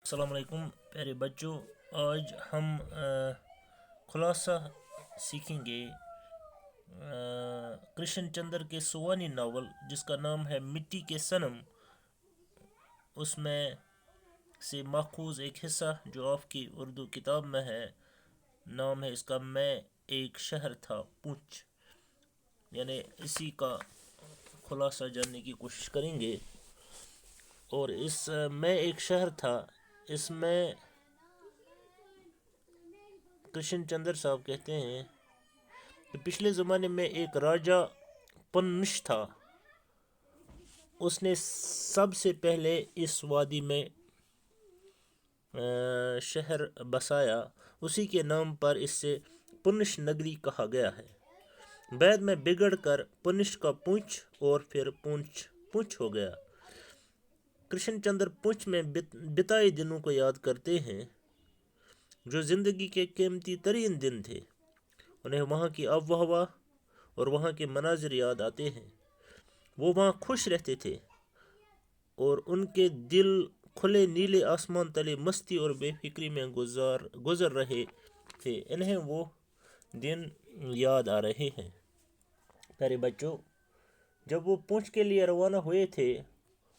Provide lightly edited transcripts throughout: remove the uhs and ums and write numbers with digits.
السلام علیکم پیارے بچوں، آج ہم خلاصہ سیکھیں گے کرشن چندر کے سوانی ناول جس کا نام ہے مٹی کے صنم، اس میں سے ماخوذ ایک حصہ جو آپ کی اردو کتاب میں ہے۔ نام ہے اس کا میں ایک شہر تھا پونچھ، یعنی اسی کا خلاصہ جاننے کی کوشش کریں گے۔ اور اس میں ایک شہر تھا، اس میں کرشن چندر صاحب کہتے ہیں کہ پچھلے زمانے میں ایک راجہ پنش تھا، اس نے سب سے پہلے اس وادی میں شہر بسایا، اسی کے نام پر اس سے پنش نگری کہا گیا ہے۔ بعد میں بگڑ کر پنش کا پونچھ اور پھر پونچھ ہو گیا۔ کرشن چندر پونچھ میں بتائے دنوں کو یاد کرتے ہیں جو زندگی کے قیمتی ترین دن تھے۔ انہیں وہاں کی آب و ہوا اور وہاں کے مناظر یاد آتے ہیں۔ وہ وہاں خوش رہتے تھے اور ان کے دل کھلے نیلے آسمان تلے مستی اور بے فکری میں گزر رہے تھے۔ انہیں وہ دن یاد آ رہے ہیں۔ پیارے بچوں، جب وہ پونچھ کے لیے روانہ ہوئے تھے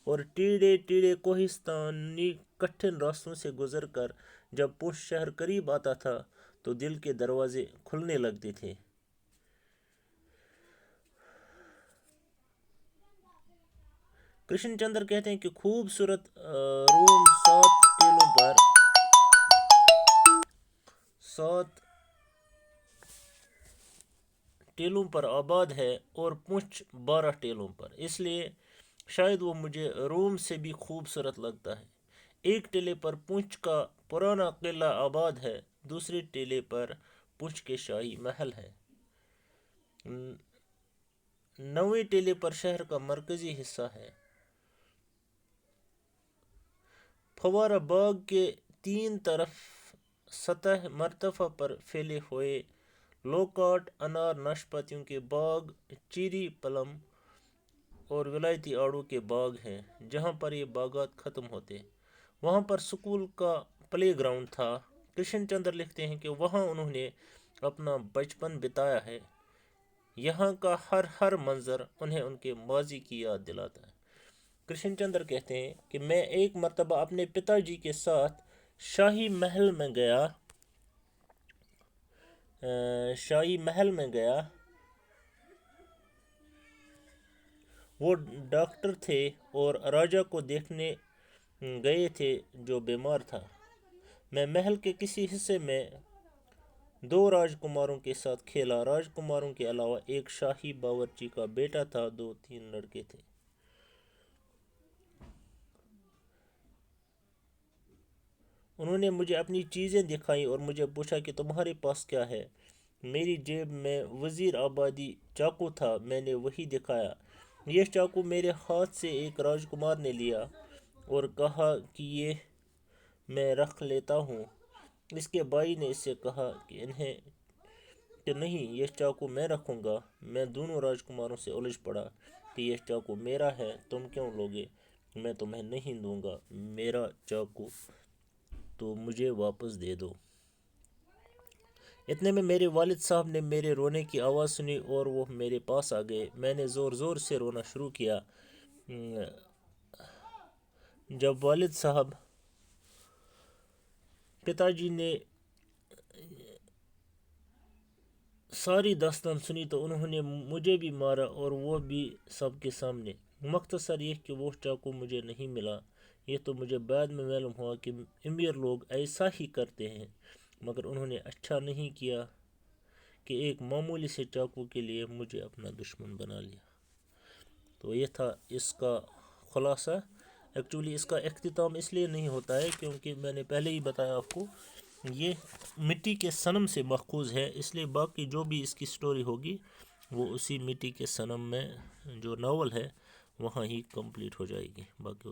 اور ٹیڑے کوہستانی کٹھن راستوں سے گزر کر جب پونچھ شہر قریب آتا تھا تو دل کے دروازے کھلنے لگتے تھے۔ کرشن چندر کہتے ہیں کہ خوبصورت روم 7 ٹیلوں پر آباد ہے اور پونچھ 12 ٹیلوں پر، اس لیے شاید وہ مجھے روم سے بھی خوبصورت لگتا ہے۔ ایک ٹیلے پر پونچھ کا پرانا قلعہ آباد ہے، دوسرے ٹیلے پر پونچھ کے شاہی محل ہے، 9ویں ٹیلے پر شہر کا مرکزی حصہ ہے۔ فوارہ باغ کے 3 طرف سطح مرتفع پر پھیلے ہوئے لوکاٹ انار ناشپاتیوں کے باغ، چیری پلم اور ولایتی آڑو کے باغ ہیں۔ جہاں پر یہ باغات ختم ہوتے وہاں پر سکول کا پلے گراؤنڈ تھا۔ کرشن چندر لکھتے ہیں کہ وہاں انہوں نے اپنا بچپن بتایا ہے۔ یہاں کا ہر منظر انہیں ان کے ماضی کی یاد دلاتا ہے۔ کرشن چندر کہتے ہیں کہ میں ایک مرتبہ اپنے پتا جی کے ساتھ شاہی محل میں گیا۔ وہ ڈاکٹر تھے اور راجہ کو دیکھنے گئے تھے جو بیمار تھا۔ میں محل کے کسی حصے میں 2 راجکماروں کے ساتھ کھیلا۔ راجکماروں کے علاوہ ایک شاہی باورچی کا بیٹا تھا، 2-3 لڑکے تھے۔ انہوں نے مجھے اپنی چیزیں دکھائیں اور مجھے پوچھا کہ تمہارے پاس کیا ہے۔ میری جیب میں وزیر آبادی چاقو تھا، میں نے وہی دکھایا۔ یہ چاقو میرے ہاتھ سے ایک راجکمار نے لیا اور کہا کہ یہ میں رکھ لیتا ہوں۔ اس کے بھائی نے اس سے کہا کہ نہیں، یہ چاقو میں رکھوں گا۔ میں دونوں راجکماروں سے الجھ پڑا کہ یہ چاقو میرا ہے، تم کیوں لوگے؟ میں تمہیں نہیں دوں گا، میرا چاقو تو مجھے واپس دے دو۔ اتنے میں میرے والد صاحب نے میرے رونے کی آواز سنی اور وہ میرے پاس آ گئے۔ میں نے زور سے رونا شروع کیا۔ جب والد صاحب پتا جی نے ساری داستان سنی تو انہوں نے مجھے بھی مارا اور وہ بھی سب کے سامنے۔ مختصر یہ کہ وہ چاقو مجھے نہیں ملا۔ یہ تو مجھے بعد میں معلوم ہوا کہ امیر لوگ ایسا ہی کرتے ہیں، مگر انہوں نے اچھا نہیں کیا کہ ایک معمولی سے چاقو کے لیے مجھے اپنا دشمن بنا لیا۔ تو یہ تھا اس کا خلاصہ۔ ایکچولی اس کا اختتام اس لیے نہیں ہوتا ہے کیونکہ میں نے پہلے ہی بتایا آپ کو، یہ مٹی کے صنم سے ماخوذ ہے، اس لیے باقی جو بھی اس کی سٹوری ہوگی وہ اسی مٹی کے صنم میں جو ناول ہے وہاں ہی کمپلیٹ ہو جائے گی۔ باقی